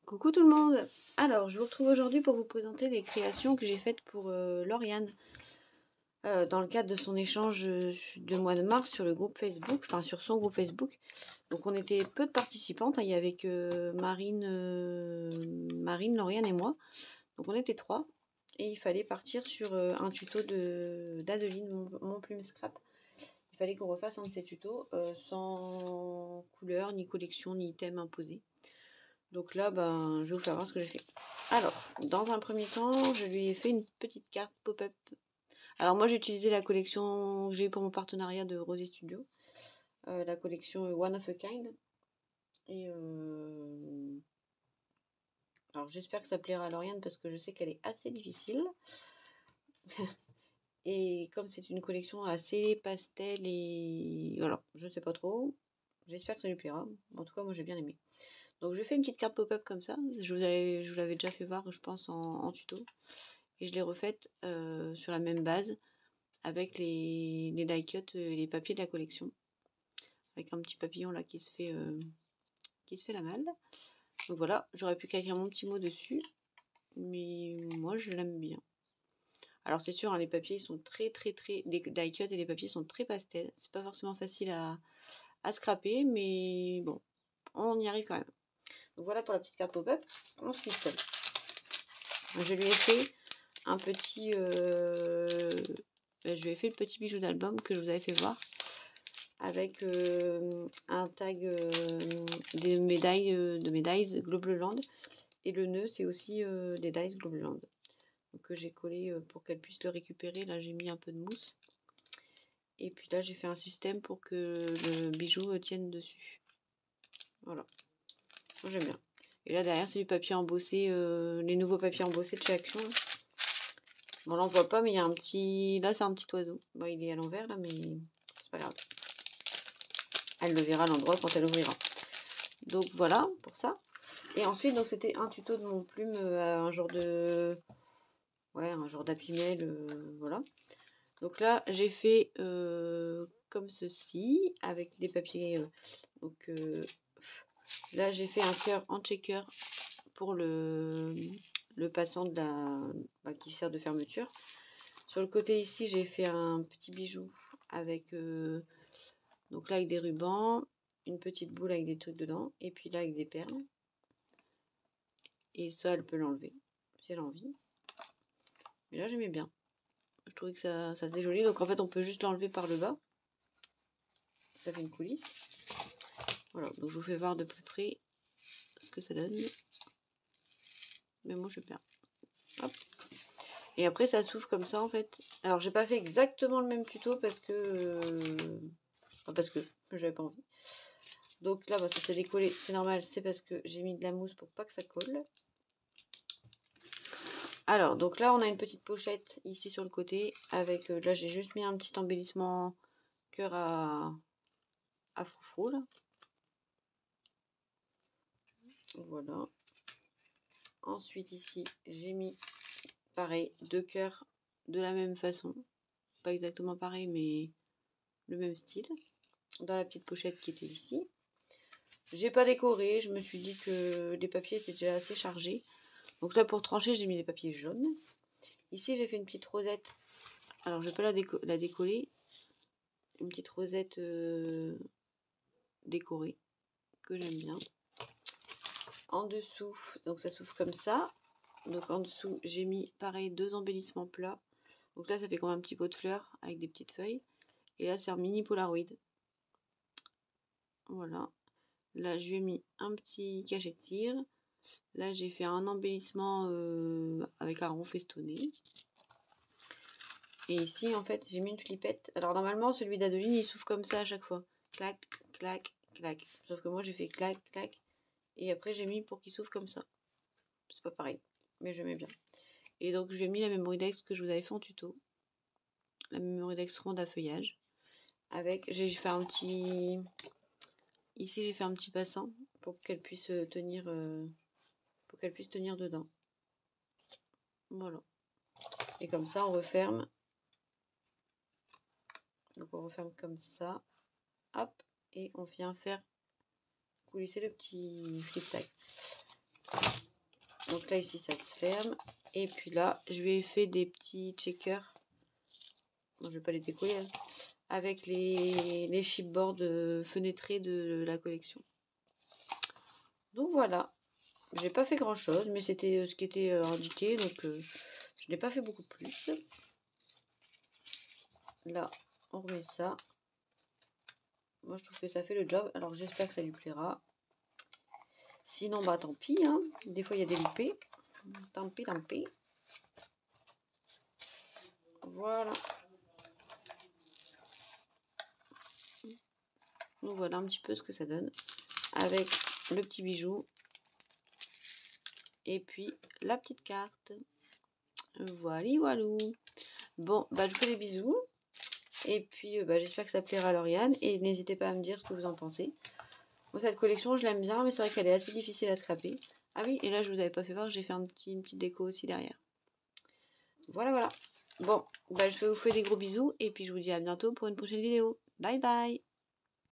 Coucou tout le monde. Alors, je vous retrouve aujourd'hui pour vous présenter les créations que j'ai faites pour Lauriane dans le cadre de son échange de mois de mars sur le groupe Facebook, enfin sur son groupe Facebook. Donc on était peu de participantes, hein, il y avait que Marine, Lauriane et moi. Donc on était 3 et il fallait partir sur un tuto d'Adeline, mon plume scrap. Il fallait qu'on refasse un de ces tutos sans couleur, ni collection, ni thème imposé. Donc là, ben, je vais vous faire voir ce que j'ai fait. Alors, dans un premier temps, je lui ai fait une petite carte pop-up. Alors moi, j'ai utilisé la collection que j'ai eu pour mon partenariat de Rosy Studio. La collection One of a Kind. Et alors, j'espère que ça plaira à Lauriane parce que je sais qu'elle est assez difficile. Et comme c'est une collection assez pastel et... voilà, je sais pas trop. J'espère que ça lui plaira. En tout cas, moi, j'ai bien aimé. Donc je fais une petite carte pop-up comme ça, je vous l'avais déjà fait voir je pense en tuto. Et je l'ai refaite sur la même base avec les die cut, les papiers de la collection. Avec un petit papillon là qui se fait la malle. Donc voilà, j'aurais pu écrire mon petit mot dessus. Mais moi je l'aime bien. Alors c'est sûr, hein, les papiers sont très les die cut et les papiers sont très pastels. C'est pas forcément facile à scraper, mais bon, on y arrive quand même. Donc voilà pour la petite carte pop-up. Ensuite, je lui ai fait un petit... je lui ai fait le petit bijou d'album que je vous avais fait voir. Avec un tag des médailles, de médailles Globeland. Et le nœud, c'est aussi des dies Globeland. Donc que j'ai collé pour qu'elle puisse le récupérer. Là, j'ai mis un peu de mousse. Et puis là, j'ai fait un système pour que le bijou tienne dessus. Voilà. Moi, j'aime bien. Et là, derrière, c'est du papier embossé, les nouveaux papiers embossés de chez Action. Bon, là, on voit pas, mais il y a un petit... Là, c'est un petit oiseau. Bon, il est à l'envers, là, mais c'est pas grave. Elle le verra à l'endroit quand elle ouvrira. Donc, voilà, pour ça. Et ensuite, donc c'était un tuto de mon plume, un genre de... Ouais, un genre d'api-miel, voilà. Donc là, j'ai fait comme ceci, avec des papiers... donc, là, j'ai fait un cœur en checker pour le passant de la... qui sert de fermeture. Sur le côté ici, j'ai fait un petit bijou avec... donc là, avec des rubans, une petite boule avec des trucs dedans, et puis là, avec des perles. Et ça, elle peut l'enlever, si elle a envie. Mais là, j'aimais bien. Je trouvais que ça faisait joli. Donc en fait, on peut juste l'enlever par le bas. Ça fait une coulisse. Voilà, donc je vous fais voir de plus près ce que ça donne. Mais moi, j'aime bien. Hop. Et après, ça s'ouvre comme ça, en fait. Alors, j'ai pas fait exactement le même tuto parce que... parce que j'avais pas envie. Donc là, bah, ça s'est décollé. C'est normal, c'est parce que j'ai mis de la mousse pour pas que ça colle. Alors, donc là, on a une petite pochette ici sur le côté. Avec, là, j'ai juste mis un petit embellissement cœur à froufrou, là. Voilà. Ensuite, ici, j'ai mis, pareil, 2 cœurs de la même façon. Pas exactement pareil, mais le même style. Dans la petite pochette qui était ici. J'ai pas décoré. Je me suis dit que les papiers étaient déjà assez chargés. Donc là, pour trancher, j'ai mis des papiers jaunes. Ici, j'ai fait une petite rosette. Alors, je vais pas la décoller. Une petite rosette décorée que j'aime bien. En dessous, donc ça s'ouvre comme ça. Donc en dessous, j'ai mis pareil 2 embellissements plats. Donc là, ça fait comme un petit pot de fleurs avec des petites feuilles. Et là, c'est un mini Polaroid. Voilà. Là, je lui ai mis un petit cachet de cire. Là, j'ai fait un embellissement avec un rond festonné. Et ici, en fait, j'ai mis une flippette. Alors normalement, celui d'Adeline, il s'ouvre comme ça à chaque fois. Clac, clac, clac. Sauf que moi, j'ai fait clac, clac. Et après, j'ai mis pour qu'il s'ouvre comme ça. C'est pas pareil, mais j'aimais bien. Et donc, je lui ai mis la Mémoridex que je vous avais fait en tuto. La Mémoridex ronde à feuillage. Avec, j'ai fait un petit... Ici, j'ai fait un petit passant pour qu'elle puisse tenir... pour qu'elle puisse tenir dedans. Voilà. Et comme ça, on referme. Donc, on referme comme ça. Hop. Et on vient faire coulisser le petit flip tag. Donc là, ici, ça se ferme. Et puis là, je lui ai fait des petits checkers. Bon, je vais pas les décoller, hein, avec les chipboards fenêtrés de la collection. Donc voilà. J'ai pas fait grand chose, mais c'était ce qui était indiqué, donc je n'ai pas fait beaucoup plus. Là, on remet ça. Moi, je trouve que ça fait le job, alors j'espère que ça lui plaira. Sinon, bah tant pis, hein. Des fois, il y a des loupés. Tant pis, tant pis. Voilà. Donc voilà un petit peu ce que ça donne. Avec le petit bijou. Et puis, la petite carte. Voilà, voilà. Bon, bah je vous fais des bisous. Et puis, bah, j'espère que ça plaira à Lauriane. Et n'hésitez pas à me dire ce que vous en pensez. Bon, cette collection, je l'aime bien, mais c'est vrai qu'elle est assez difficile à scraper. Ah oui, et là, je vous avais pas fait voir, j'ai fait une petite déco aussi derrière. Voilà, voilà. Bon, bah, je vais vous faire des gros bisous. Et puis, je vous dis à bientôt pour une prochaine vidéo. Bye bye!